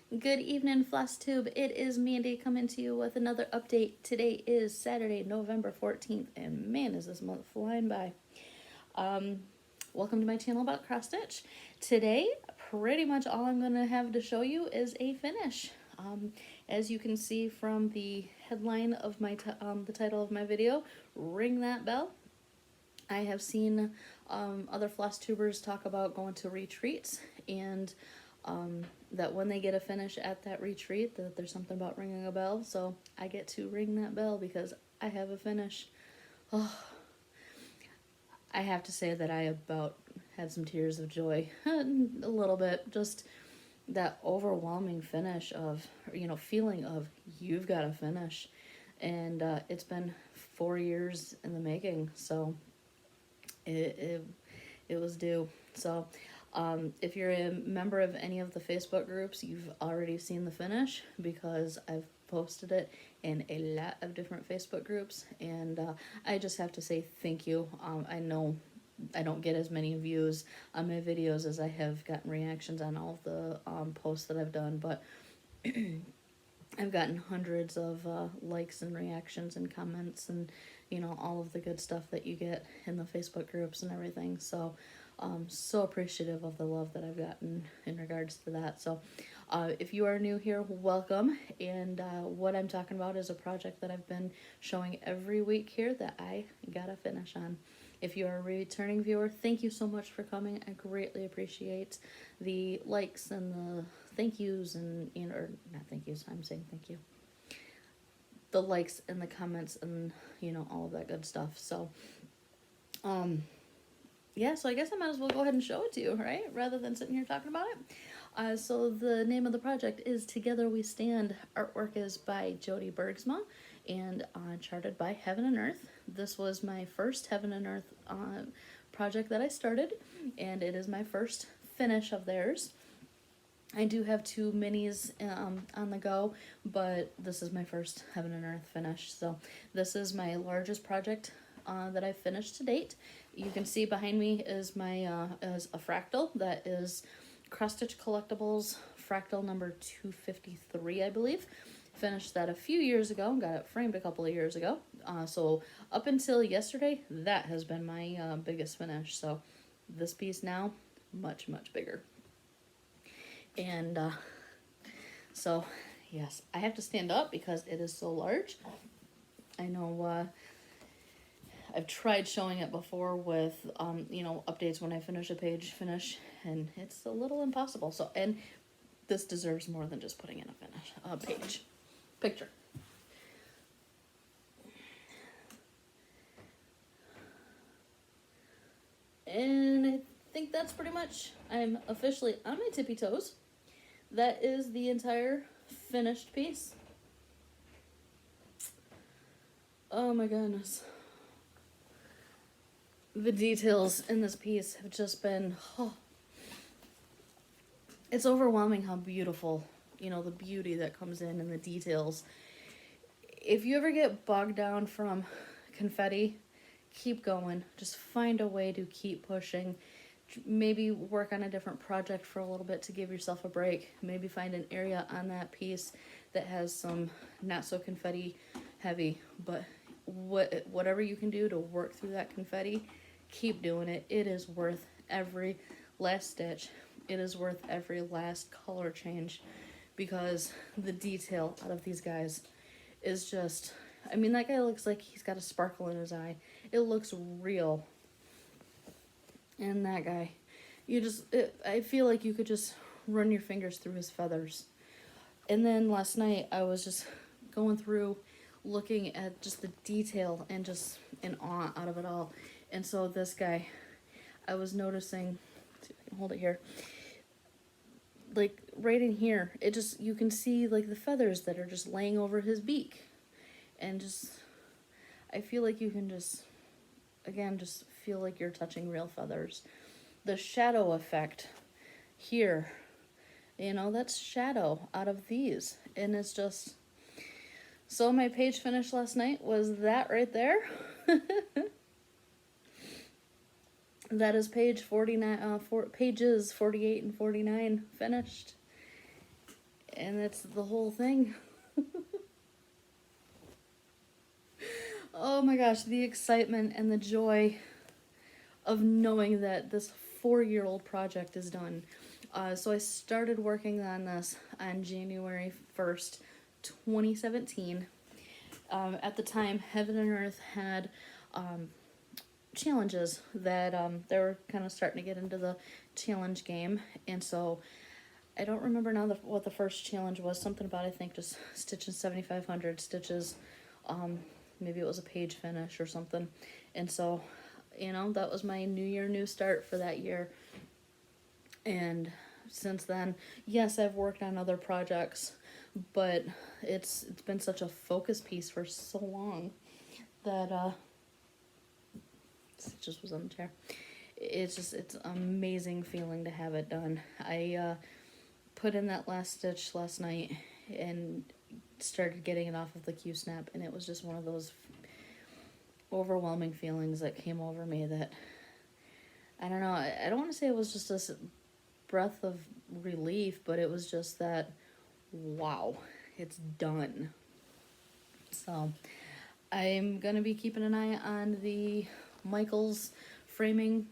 Good evening, Flosstube. It is Mandy coming to you with another update. Today is Saturday, November 14th, and man, is this month flying by. Welcome to my channel about cross stitch. Today, pretty much all I'm going to have to show you is a finish. As you can see from the headline of my the title of my video, ring that bell. I have seen other floss tubers talk about going to retreats and that when they get a finish at that retreat that there's something about ringing a bell, so I get to ring that bell because I have a finish. Oh, I have to say that I about had some tears of joy a little bit, just that overwhelming finish of, feeling of you've got to finish. And it's been 4 years in the making, so it was due. So if you're a member of any of the Facebook groups, you've already seen the finish because I've posted it in a lot of different Facebook groups, and I just have to say thank you. I know I don't get as many views on my videos as I have gotten reactions on all of the posts that I've done, but I've gotten hundreds of likes and reactions and comments and, all of the good stuff that you get in the Facebook groups and everything. So so appreciative of the love that I've gotten in regards to that. So if you are new here, welcome. And what I'm talking about is a project that I've been showing every week here that I gotta finish on. If you are a returning viewer, thank you so much for coming. I greatly appreciate the likes and the thank yous and, or not thank yous, I'm saying thank you. The likes and the comments and, all of that good stuff. So, yeah, so I guess I might as well go ahead and show it to you, right? Rather than sitting here talking about it. So the name of the project is Together We Stand. Artwork is by Jody Bergsma and charted by Heaven and Earth. This was my first Heaven and Earth project that I started, and it is my first finish of theirs. I do have 2 minis on the go, but this is my first Heaven and Earth finish. So this is my largest project that I've finished to date. You can see behind me is my is a fractal that is Cross Stitch Collectibles fractal number 253, I believe. Finished that a few years ago, got it framed a couple of years ago. So up until yesterday, that has been my biggest finish. So this piece now, much, much bigger. And so, yes, I have to stand up because it is so large. I know I've tried showing it before with, updates when I finish a page and it's a little impossible. So, and this deserves more than just putting in a picture. And I think that's pretty much, I'm officially on my tippy toes. That is the entire finished piece. Oh my goodness. The details in this piece have just been, it's overwhelming how beautiful, the beauty that comes in the details. If you ever get bogged down from confetti, keep going. Just find a way to keep pushing. Maybe work on a different project for a little bit to give yourself a break. Maybe find an area on that piece that has some not so confetti heavy, but whatever you can do to work through that confetti, keep doing it. It is worth every last stitch. It is worth every last color change because the detail out of these guys is just, that guy looks like he's got a sparkle in his eye. It looks real. And that guy, I feel like you could just run your fingers through his feathers. And then last night I was just going through looking at just the detail and just in awe out of it all. And so this guy, I was noticing, let's see if I can hold it here, like right in here, you can see like the feathers that are just laying over his beak. And I feel like you can just feel like you're touching real feathers. The shadow effect here, that's shadow out of these. And it's just, so my page finish last night was that right there. That is pages 48 and 49 finished. and it's the whole thing. Oh my gosh, the excitement and the joy of knowing that this 4-year-old project is done. So I started working on this on January 1st, 2017. At the time, Heaven and Earth had challenges that they were kind of starting to get into the challenge game. And so I don't remember now what the first challenge was. Something about, I think, just stitching 7,500 stitches. Maybe it was a page finish or something. And so, you know, that was my New Year, New Start for that year. And since then, yes, I've worked on other projects, but it's been such a focus piece for so long that it just was on the chair. It's an amazing feeling to have it done. I put in that last stitch last night and started getting it off of the Q-snap, and it was just one of those overwhelming feelings that came over me that, I don't know, I don't want to say it was just this breath of relief, but it was just that, wow, it's done. So I'm gonna be keeping an eye on the Michaels framing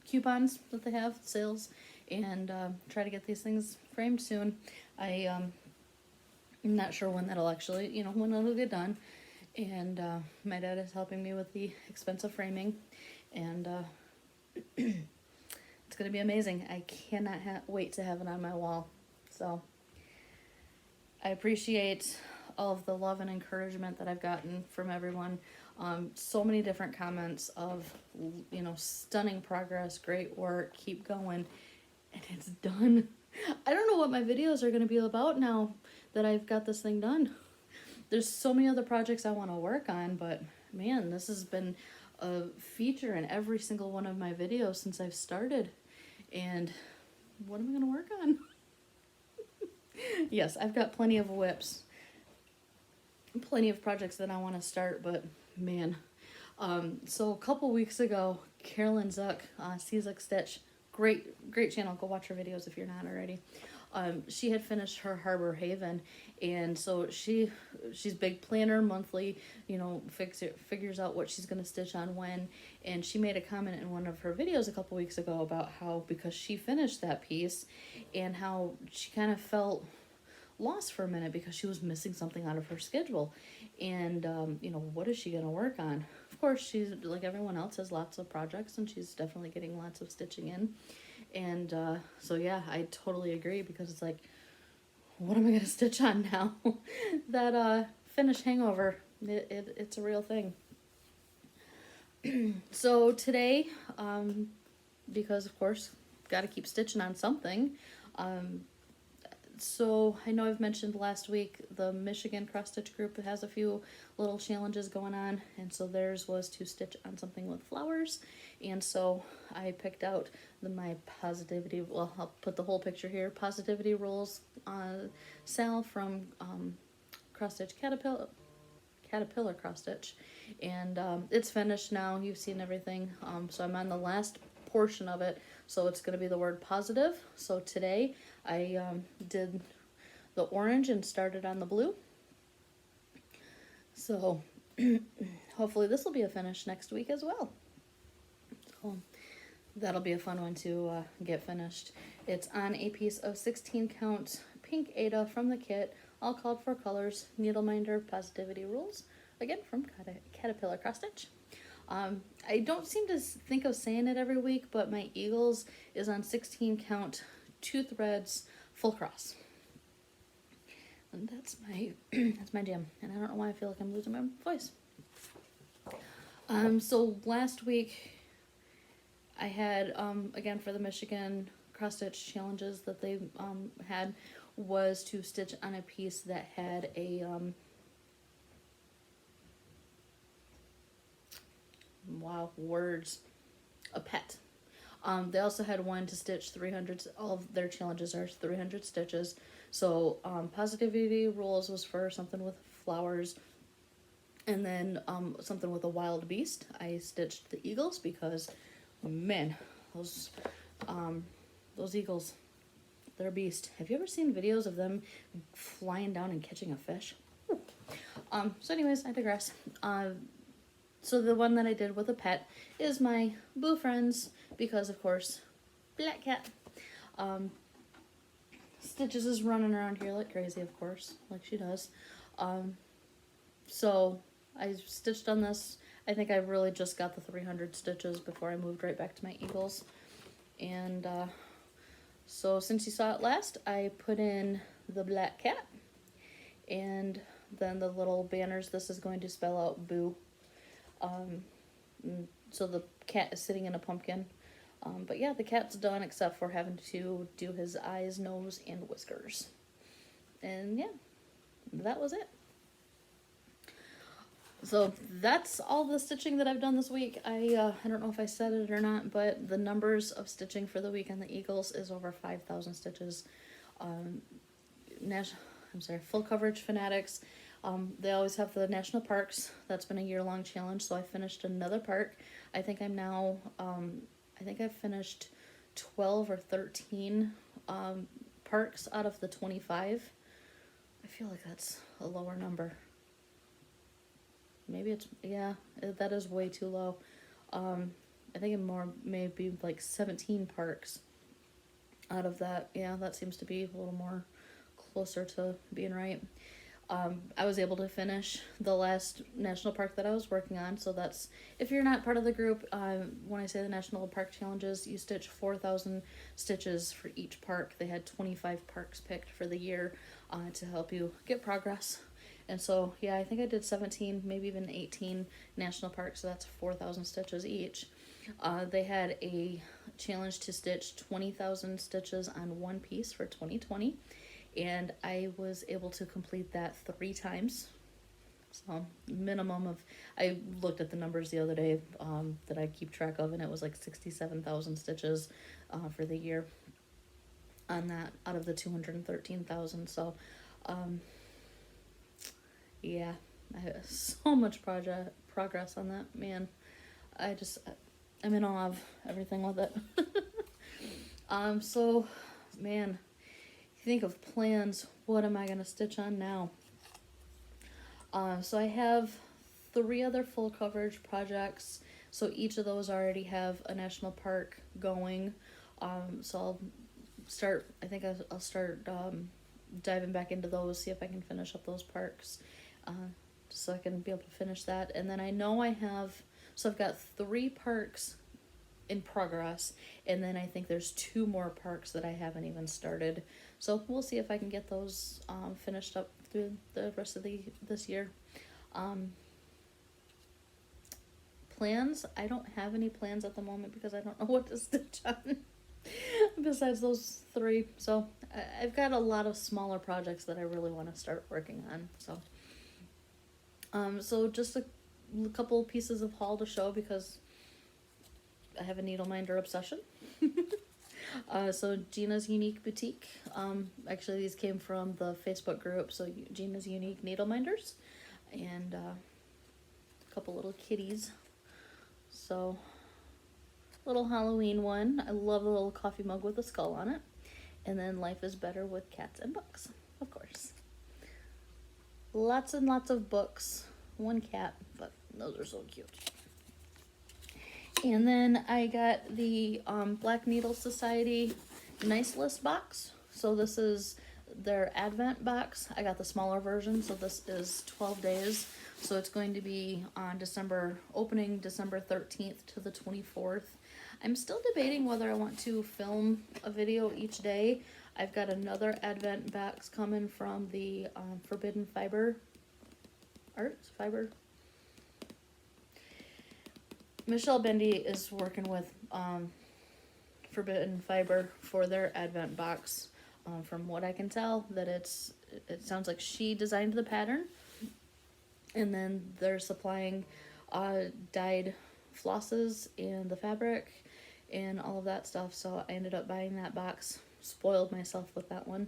coupons that they have, sales, and try to get these things framed soon. I'm not sure when that'll actually, you know, when it'll get done. And my dad is helping me with the expensive framing, and it's gonna be amazing. I cannot wait to have it on my wall. So I appreciate all of the love and encouragement that I've gotten from everyone. So many different comments of, you know, stunning progress, great work, keep going, and it's done. I don't know what my videos are going to be about now that I've got this thing done. There's so many other projects I want to work on, but man, this has been a feature in every single one of my videos since I've started. And what am I going to work on? Yes, I've got plenty of whips, plenty of projects that I want to start, but man. So a couple weeks ago, Carolyn Zook, CZookStitch, great channel, go watch her videos if you're not already. She had finished her Harbor Haven, and so she's big planner monthly, you know, figures out what she's going to stitch on when, and she made a comment in one of her videos a couple weeks ago about how, because she finished that piece, and how she kind of felt lost for a minute because she was missing something out of her schedule. And you know, what is she going to work on? Of course, she's like everyone else, has lots of projects, and she's definitely getting lots of stitching in. And so yeah, I totally agree, because it's like, what am I going to stitch on now? That finish hangover, it's a real thing. So today, because of course, got to keep stitching on something, so I know I've mentioned last week the Michigan cross stitch group has a few little challenges going on, and so theirs was to stitch on something with flowers. And so I picked out my positivity, well, I'll put the whole picture here, positivity rules Sal from cross stitch caterpillar cross stitch, and it's finished now. You've seen everything, so I'm on the last portion of it, so it's going to be the word positive. So today I did the orange and started on the blue, so hopefully this will be a finish next week as well. So that'll be a fun one to get finished. It's on a piece of 16 count pink Aida from the kit, all called for colors, needle minder, positivity rules, again from Caterpillar Cross Stitch. I don't seem to think of saying it every week, but my Eagles is on 16 count, 2 threads, full cross. And that's my jam. And I don't know why I feel like I'm losing my voice. So last week I had, again, for the Michigan cross stitch challenges that they had, was to stitch on a piece that had a a pet. They also had one to stitch 300, all of their challenges are 300 stitches. So positivity rules was for something with flowers, and then something with a wild beast. I stitched the eagles because, man, those eagles, they're a beast. Have you ever seen videos of them flying down and catching a fish? So anyways, I digress. So the one that I did with a pet is my Boo Friends, because of course, black cat. Stitches is running around here like crazy, of course, like she does. So I stitched on this. I think I really just got the 300 stitches before I moved right back to my eagles. And so since you saw it last, I put in the black cat and then the little banners. This is going to spell out Boo. So the cat is sitting in a pumpkin. But yeah, the cat's done except for having to do his eyes, nose, and whiskers. And yeah, that was it. So that's all the stitching that I've done this week. I don't know if I said it or not, but the numbers of stitching for the week on the eagles is over 5,000 stitches. Full coverage fanatics. They always have the national parks. That's been a year-long challenge, so I finished another park. I think I'm now, I think I've finished 12 or 13 parks out of the 25. I feel like that's a lower number. Maybe it's, yeah, that is way too low. I think it more maybe like 17 parks out of that. Yeah, that seems to be a little more closer to being right. I was able to finish the last national park that I was working on. So that's, if you're not part of the group, when I say the national park challenges, you stitch 4,000 stitches for each park. They had 25 parks picked for the year to help you get progress. And so, yeah, I think I did 17, maybe even 18 national parks, so that's 4,000 stitches each. They had a challenge to stitch 20,000 stitches on one piece for 2020, and I was able to complete that 3 times. So, minimum of, I looked at the numbers the other day that I keep track of, and it was like 67,000 stitches for the year on that, out of the 213,000, so, yeah, I have so much progress on that, man. I'm in awe of everything with it. So, man, if you think of plans, what am I going to stitch on now? So I have 3 other full coverage projects. So each of those already have a national park going. So I'll start, I think I'll start diving back into those, see if I can finish up those parks. So I can be able to finish that. And then I know I have, so I've got 3 parks in progress, and then I think there's 2 more parks that I haven't even started. So we'll see if I can get those finished up through the rest of this year. Plans, I don't have any plans at the moment because I don't know what to stitch on besides those 3. So I've got a lot of smaller projects that I really want to start working on. So just a couple pieces of haul to show because I have a needle minder obsession. So Gina's Unique Boutique. Actually, these came from the Facebook group. So Gina's Unique Needle Minders, and a couple little kitties. So little Halloween one. I love the little coffee mug with a skull on it. And then Life is Better with Cats and Books, of course. Lots and lots of books. 1 cat, but those are so cute. And then I got the Black Needle Society Nice List box. So this is their Advent box. I got the smaller version, so this is 12 days. So it's going to be on opening December 13th to the 24th. I'm still debating whether I want to film a video each day. I've got another Advent box coming from the Forbidden Fiber Arts. Michelle Bendy is working with Forbidden Fiber for their Advent box. From what I can tell, that it sounds like she designed the pattern, and then they're supplying dyed flosses and the fabric and all of that stuff. So I ended up buying that box. Spoiled myself with that one.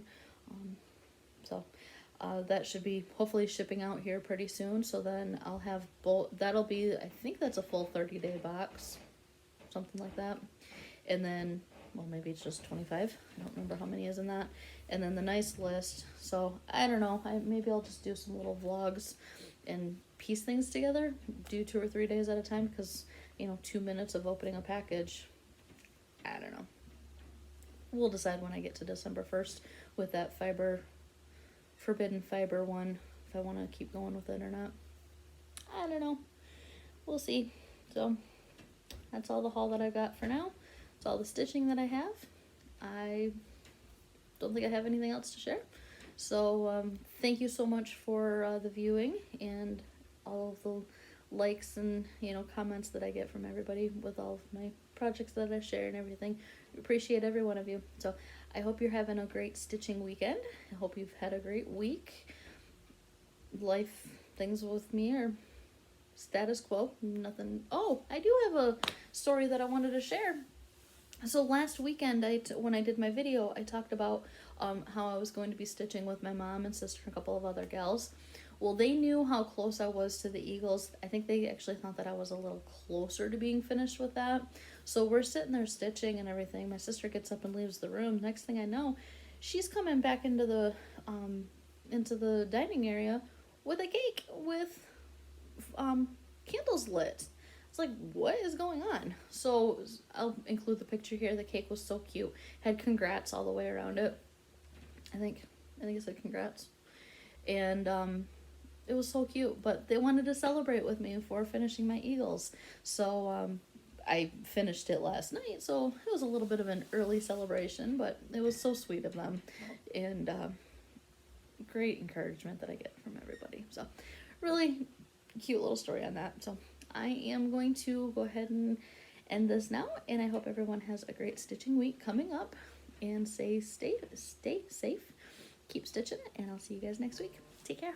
That should be hopefully shipping out here pretty soon. So then I'll have both. That'll be, I think that's a full 30-day box, something like that. And then well, maybe it's just 25. I don't remember how many is in that. And then the nice list. So I don't know. Maybe I'll just do some little vlogs and piece things together. Do 2 or 3 days at a time because, 2 minutes of opening a package. I don't know. We'll decide when I get to December 1st with that forbidden fiber one, if I want to keep going with it or not. I don't know. We'll see. So that's all the haul that I've got for now. It's all the stitching that I have. I don't think I have anything else to share. So thank you so much for the viewing and all of the likes and comments that I get from everybody with all of my projects that I share and everything. Appreciate every one of you. So I hope you're having a great stitching weekend. I hope you've had a great week. Life things with me are status quo. Nothing. Oh, I do have a story that I wanted to share. So last weekend, when I did my video, I talked about how I was going to be stitching with my mom and sister and a couple of other gals. Well, they knew how close I was to the eagles. I think they actually thought that I was a little closer to being finished with that. So we're sitting there stitching and everything. My sister gets up and leaves the room. Next thing I know, she's coming back into the dining area with a cake with candles lit. It's like, what is going on? So I'll include the picture here. The cake was so cute. Had congrats all the way around it. I think it said congrats. And it was so cute, but they wanted to celebrate with me for finishing my eagles. So I finished it last night, so it was a little bit of an early celebration, but it was so sweet of them. And great encouragement that I get from everybody. So really cute little story on that. So I am going to go ahead and end this now, and I hope everyone has a great stitching week coming up, and stay safe, keep stitching, and I'll see you guys next week. Take care.